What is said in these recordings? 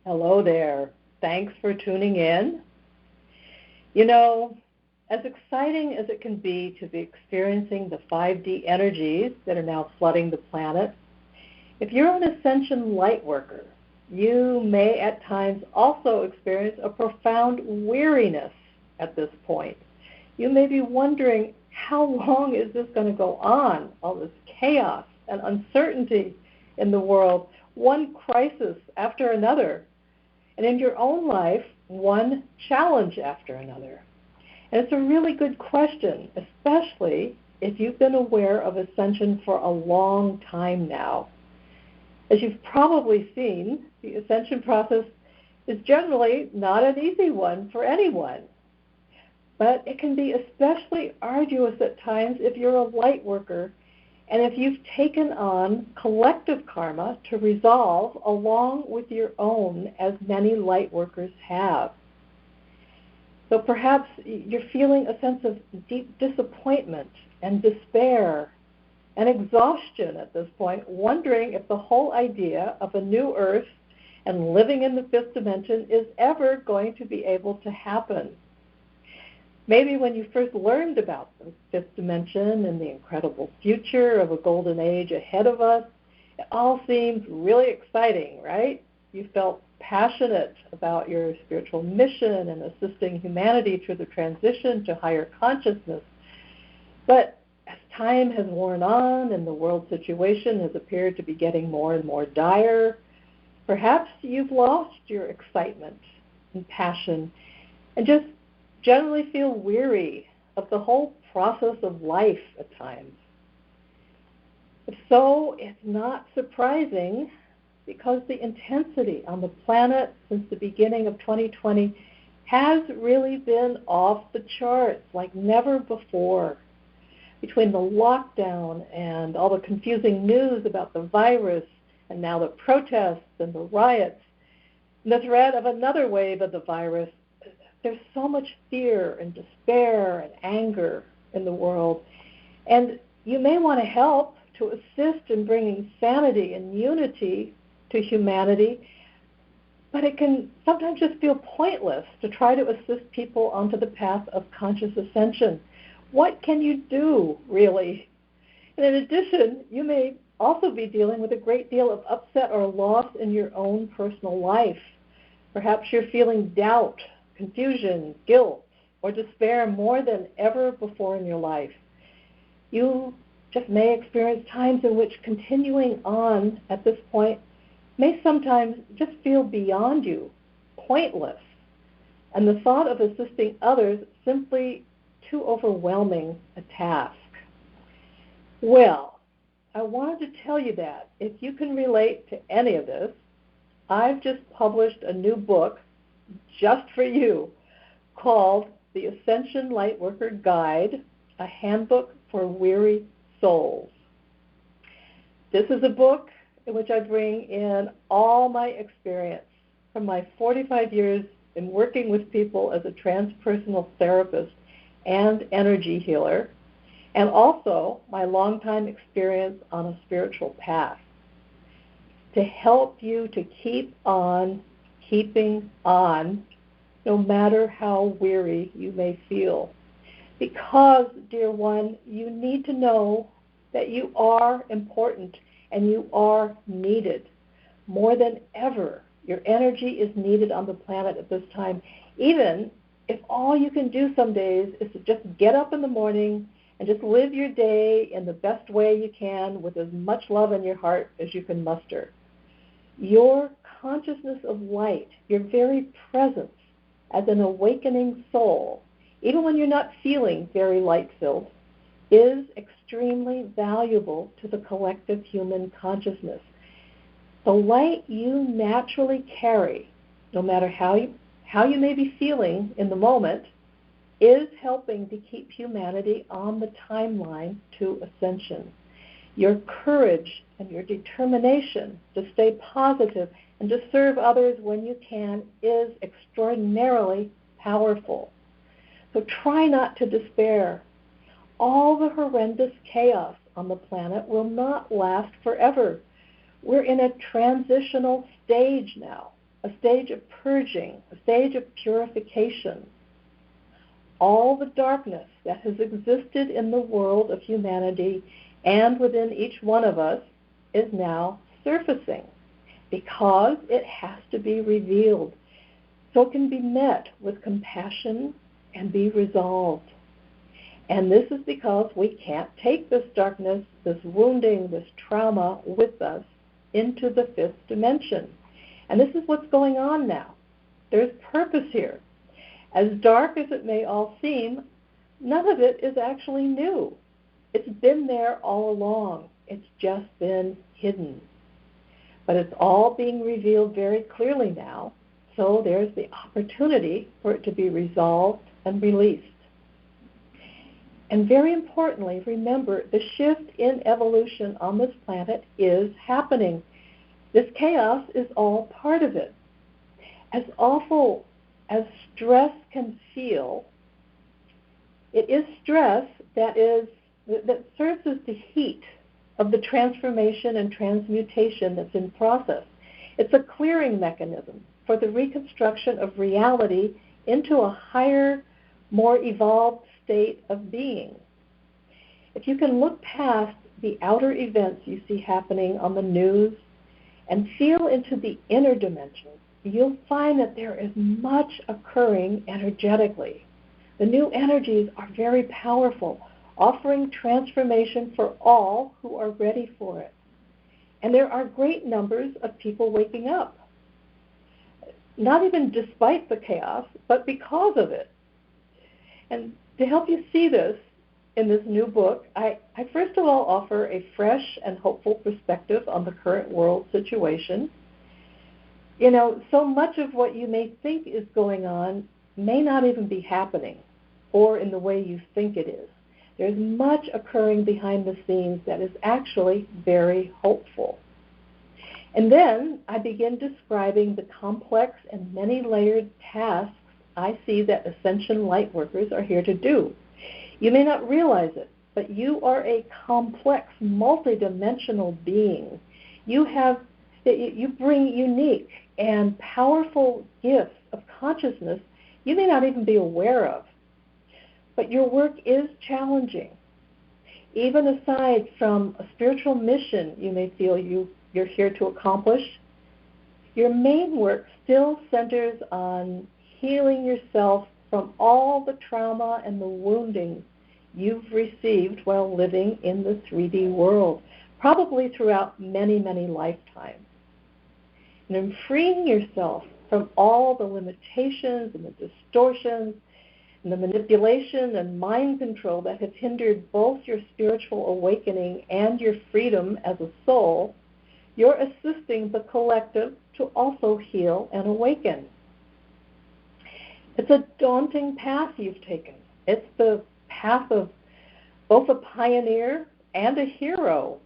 Hello there. Thanks for tuning in. You know, as exciting as it can be to be experiencing the 5D energies that are now flooding the planet, if you're an Ascension Lightworker, you may at times also experience a profound weariness at this point. You may be wondering, how long is this going to go on? All this chaos and uncertainty in the world, one crisis after another. And in your own life, one challenge after another. And it's a really good question, especially if you've been aware of Ascension for a long time now. As you've probably seen, the Ascension process is generally not an easy one for anyone. But it can be especially arduous at times if you're a light worker and if you've taken on collective karma to resolve along with your own, as many light workers have. So perhaps you're feeling a sense of deep disappointment and despair and exhaustion at this point, wondering if the whole idea of a new earth and living in the fifth dimension is ever going to be able to happen. Maybe when you first learned about the fifth dimension and the incredible future of a golden age ahead of us, it all seemed really exciting, right? You felt passionate about your spiritual mission and assisting humanity through the transition to higher consciousness. But as time has worn on and the world situation has appeared to be getting more and more dire, perhaps you've lost your excitement and passion and just generally feel weary of the whole process of life at times. If so, it's not surprising, because the intensity on the planet since the beginning of 2020 has really been off the charts like never before. Between the lockdown and all the confusing news about the virus, and now the protests and the riots, and the threat of another wave of the virus, there's so much fear and despair and anger in the world. And you may want to help to assist in bringing sanity and unity to humanity, but it can sometimes just feel pointless to try to assist people onto the path of conscious ascension. What can you do, really? And in addition, you may also be dealing with a great deal of upset or loss in your own personal life. Perhaps you're feeling doubt, confusion, guilt, or despair more than ever before in your life. You just may experience times in which continuing on at this point may sometimes just feel beyond you, pointless, and the thought of assisting others simply too overwhelming a task. Well, I wanted to tell you that if you can relate to any of this, I've just published a new book just for you called The Ascension Lightworker Guide, a Handbook for Weary Souls. This is a book in which I bring in all my experience from my 45 years in working with people as a transpersonal therapist and energy healer, and also my longtime experience on a spiritual path, to help you to keep on keeping on, no matter how weary you may feel. Because, dear one, you need to know that you are important and you are needed. More than ever, your energy is needed on the planet at this time, even if all you can do some days is to just get up in the morning and just live your day in the best way you can with as much love in your heart as you can muster. Your consciousness of light, your very presence as an awakening soul, even when you're not feeling very light-filled, is extremely valuable to the collective human consciousness. The light you naturally carry, no matter how you may be feeling in the moment, is helping to keep humanity on the timeline to ascension. Your courage and your determination to stay positive and to serve others when you can is extraordinarily powerful. So try not to despair. All the horrendous chaos on the planet will not last forever. We're in a transitional stage now. a stage of purging, a stage of purification. All the darkness that has existed in the world of humanity and within each one of us is now surfacing because it has to be revealed so it can be met with compassion and be resolved. And this is because we can't take this darkness, this wounding, this trauma with us into the fifth dimension. And this is what's going on now. There's purpose here. As dark as it may all seem, none of it is actually new. It's been there all along. It's just been hidden. But it's all being revealed very clearly now, so there's the opportunity for it to be resolved and released. And very importantly, remember, the shift in evolution on this planet is happening. This chaos is all part of it. As awful as stress can feel, it is stress that serves as the heat of the transformation and transmutation that's in process. It's a clearing mechanism for the reconstruction of reality into a higher, more evolved state of being. If you can look past the outer events you see happening on the news and feel into the inner dimensions, you'll find that there is much occurring energetically. The new energies are very powerful, offering transformation for all who are ready for it. And there are great numbers of people waking up, not even despite the chaos, but because of it. And to help you see this in this new book, I first of all offer a fresh and hopeful perspective on the current world situation. You know, so much of what you may think is going on may not even be happening or in the way you think it is. There's much occurring behind the scenes that is actually very hopeful. And then I begin describing the complex and many-layered tasks I see that Ascension Lightworkers are here to do. You may not realize it, but you are a complex, multidimensional being. You bring unique and powerful gifts of consciousness you may not even be aware of. But your work is challenging. Even aside from a spiritual mission you may feel you're here to accomplish, your main work still centers on healing yourself from all the trauma and the wounding you've received while living in the 3D world, probably throughout many, many lifetimes. And in freeing yourself from all the limitations and the distortions and the manipulation and mind control that have hindered both your spiritual awakening and your freedom as a soul, you're assisting the collective to also heal and awaken. It's a daunting path you've taken. It's the path of both a pioneer and a hero.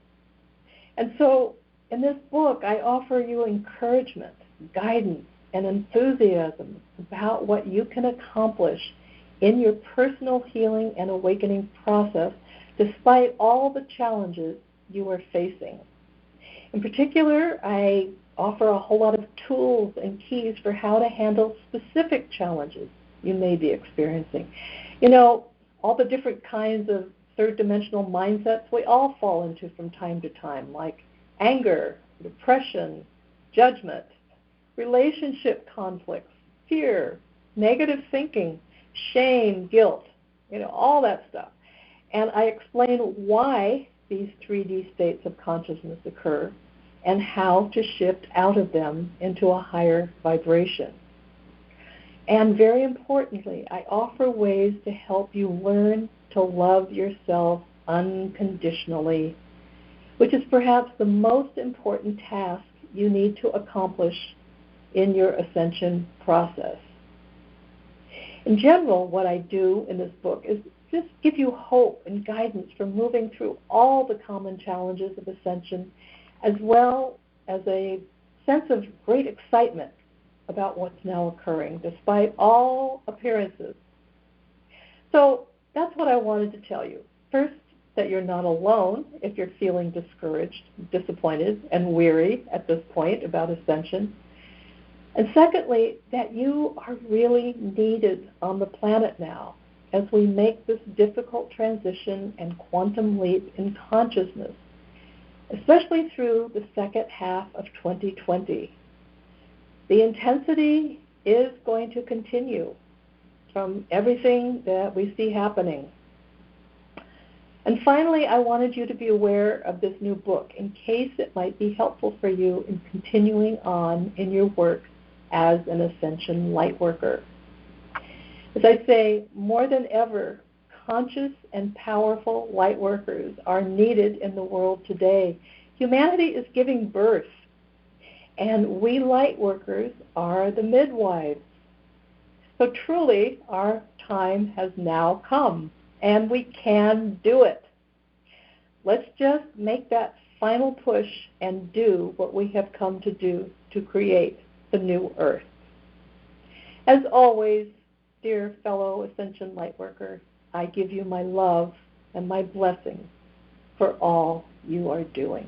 And so in this book, I offer you encouragement, guidance, and enthusiasm about what you can accomplish in your personal healing and awakening process despite all the challenges you are facing. In particular, I offer a whole lot of tools and keys for how to handle specific challenges you may be experiencing. You know, all the different kinds of third-dimensional mindsets we all fall into from time to time, like anger, depression, judgment, relationship conflicts, fear, negative thinking, shame, guilt, all that stuff. And I explain why these 3D states of consciousness occur and how to shift out of them into a higher vibration. And very importantly, I offer ways to help you learn to love yourself unconditionally, which is perhaps the most important task you need to accomplish in your ascension process. In general, what I do in this book is just give you hope and guidance for moving through all the common challenges of ascension, as well as a sense of great excitement about what's now occurring, despite all appearances. So that's what I wanted to tell you. First, that you're not alone if you're feeling discouraged, disappointed, and weary at this point about ascension. And secondly, that you are really needed on the planet now as we make this difficult transition and quantum leap in consciousness, especially through the second half of 2020. The intensity is going to continue from everything that we see happening. And finally, I wanted you to be aware of this new book in case it might be helpful for you in continuing on in your work as an Ascension Lightworker. As I say, more than ever, conscious and powerful Lightworkers are needed in the world today. Humanity is giving birth, and we Lightworkers are the midwives. So truly, our time has now come, and we can do it. Let's just make that final push and do what we have come to do to create the new earth. As always, dear fellow Ascension Lightworker, I give you my love and my blessing for all you are doing.